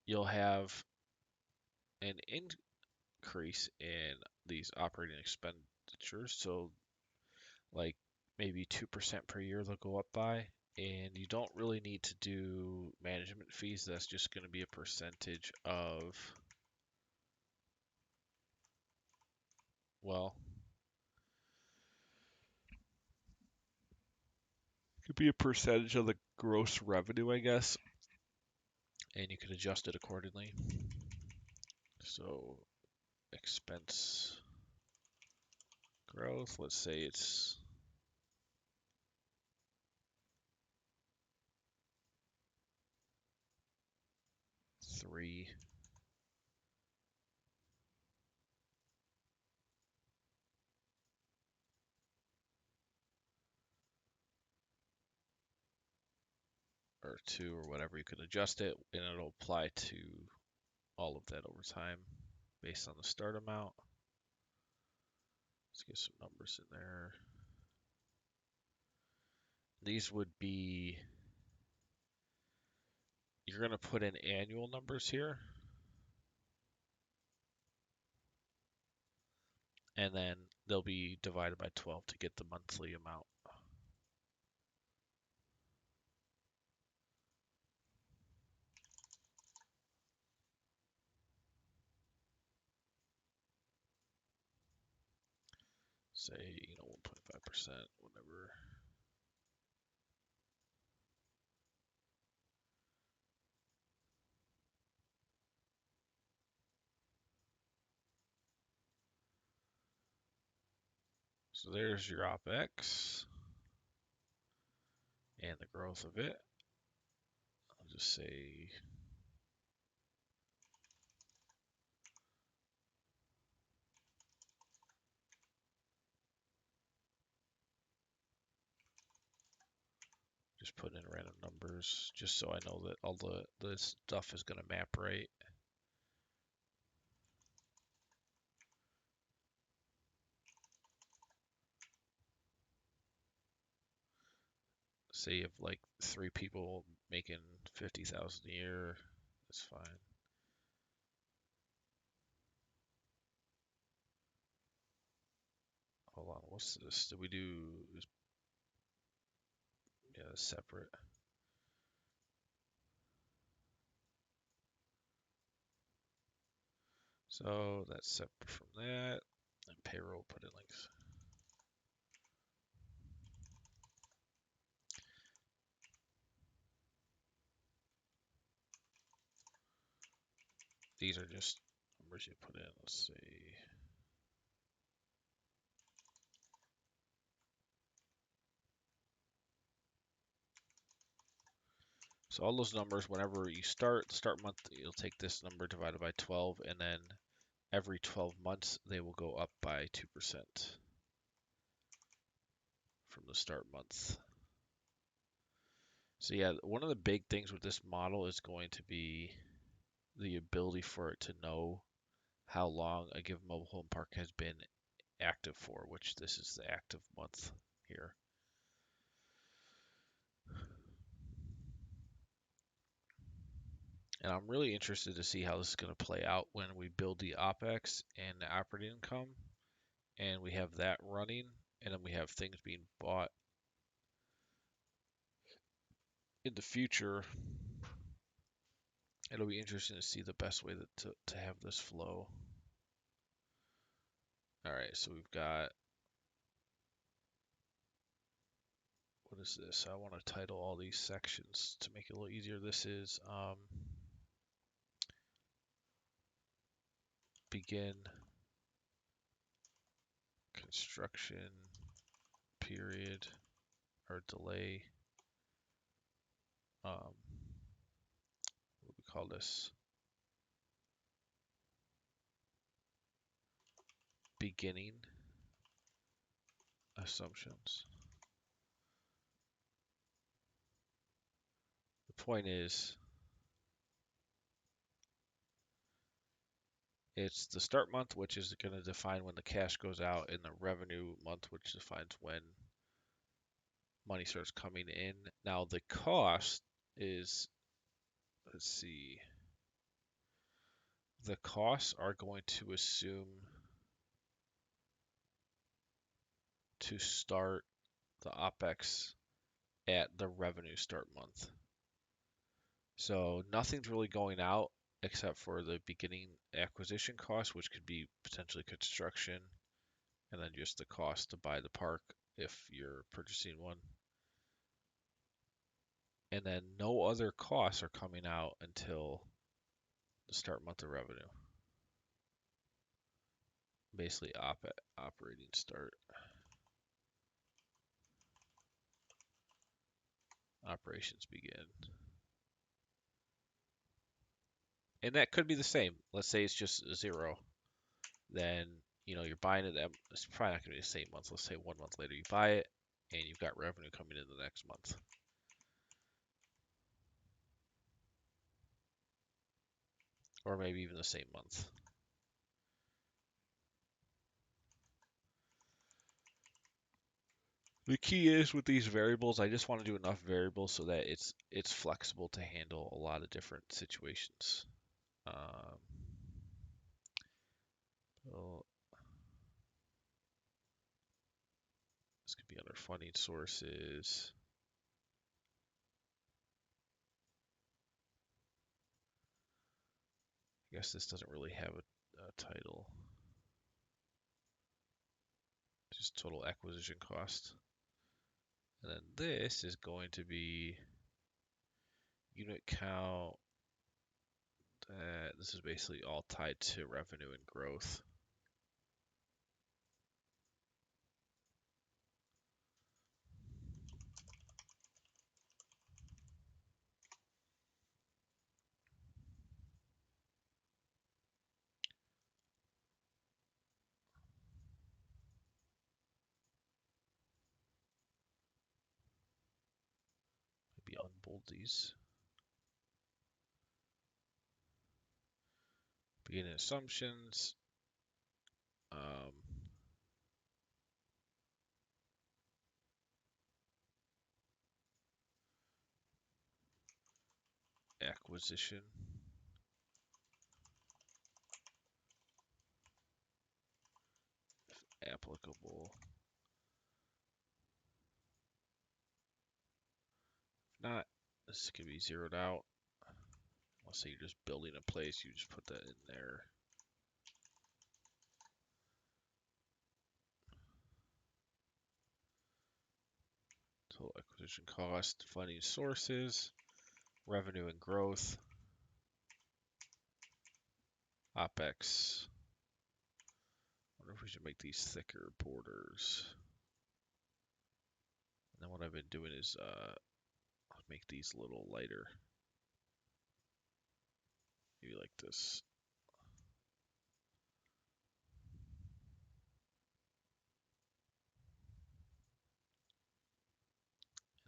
you'll have an increase in these operating expenditures. So like maybe 2% per year they'll go up by. And you don't really need to do management fees. That's just going to be a percentage of, well, it could be a percentage of the gross revenue, I guess. And you can adjust it accordingly. So expense growth, let's say it's 3. Or 2 or whatever, you can adjust it and it'll apply to all of that over time based on the start amount. Let's get some numbers in there. These would be, you're going to put in annual numbers here, and then they'll be divided by 12 to get the monthly amount. Say, 1.5%, whatever. So there's your OpEx and the growth of it. I'll just say just put in random numbers just so I know that all the stuff is going to map right. Say you have like 3 people making 50,000 a year, that's fine. Hold on, what's this? Did we do? Yeah, separate. So that's separate from that. And payroll, put in links. These are just numbers you put in. Let's see. So all those numbers, whenever you start the start month, you'll take this number divided by 12, and then every 12 months they will go up by 2% from the start month. So yeah, one of the big things with this model is going to be the ability for it to know how long a given mobile home park has been active for, which this is the active month here. And I'm really interested to see how this is going to play out when we build the OPEX and the operating income, and we have that running, and then we have things being bought in the future. It'll be interesting to see the best way to have this flow. All right, so we've got, what is this? I want to title all these sections to make it a little easier. This is begin construction period or delay. What do we call this? Beginning assumptions. The point is, it's the start month, which is going to define when the cash goes out, and the revenue month, which defines when money starts coming in. Now the cost is, let's see, the costs are going to assume to start the OPEX at the revenue start month. So nothing's really going out except for the beginning acquisition cost, which could be potentially construction, and then just the cost to buy the park if you're purchasing one. And then no other costs are coming out until the start month of revenue. Basically operating start. Operations begin. And that could be the same. Let's say it's just 0. Then, you're buying it. It's probably not going to be the same month. Let's say 1 month later you buy it, and you've got revenue coming in the next month. Or maybe even the same month. The key is with these variables, I just want to do enough variables so that it's flexible to handle a lot of different situations. Well, this could be under funding sources. I guess this doesn't really have a title. Just total acquisition cost. And then this is going to be unit count. This is basically all tied to revenue and growth. Maybe unbold these. Beginning assumptions. Acquisition. Applicable. If not, this could be zeroed out. Let's say you're just building a place, you just put that in there. acquisition cost, funding sources, revenue and growth, OpEx. I wonder if we should make these thicker borders. And then what I've been doing is make these a little lighter. Maybe like this.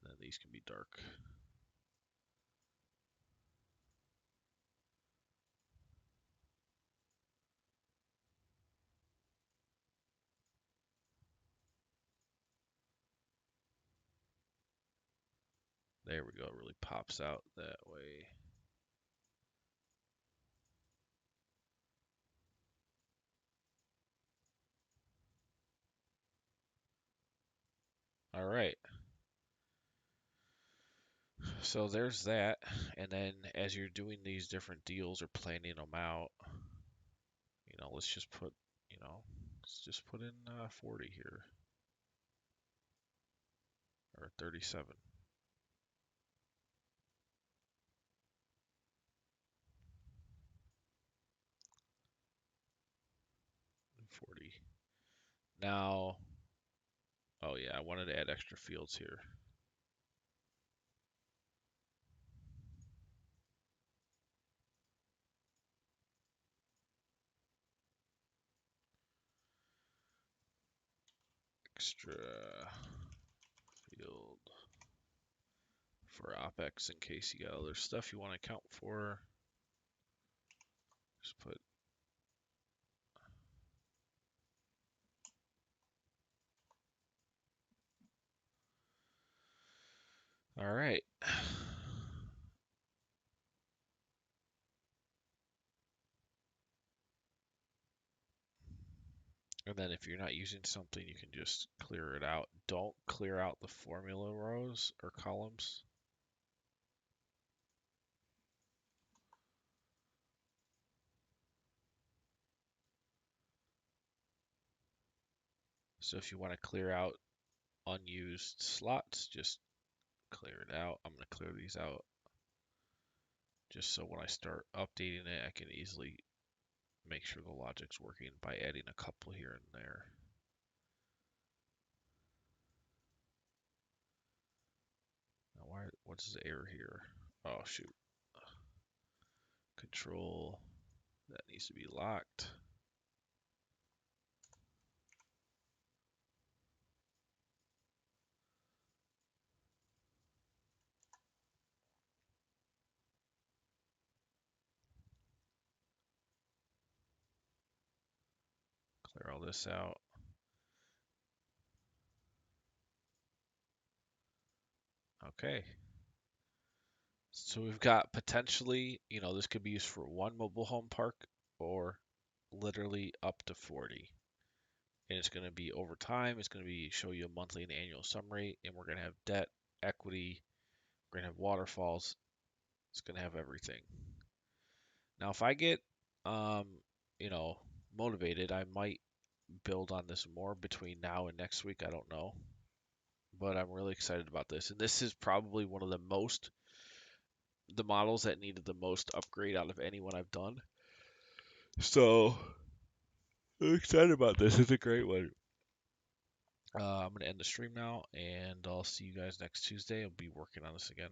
And then these can be dark. There we go. It really pops out that way. All right. So there's that. And then as you're doing these different deals or planning them out, let's just put, let's just put in 40 here or 37 and 40. Now, oh yeah, I wanted to add extra fields here. Extra field for OpEx in case you got other stuff you want to account for. Just put all right. And then if you're not using something, you can just clear it out. Don't clear out the formula rows or columns. So if you want to clear out unused slots, just clear it out. I'm going to clear these out just so when I start updating it, I can easily make sure the logic's working by adding a couple here and there. Now what's this error here? Oh shoot. Control, that needs to be locked. Clear all this out. Okay. So we've got potentially, this could be used for one mobile home park or literally up to 40. And it's going to be over time. It's going to be show you a monthly and annual sum rate, and we're going to have debt, equity, we're going to have waterfalls. It's going to have everything. Now, if I get, you know, motivated, I might build on this more between now and next week. I don't know, but I'm really excited about this. And this is probably one of the models that needed the most upgrade out of anyone I've done. So I'm excited about this. It's a great one. I'm going to end the stream now, and I'll see you guys next Tuesday. I'll be working on this again.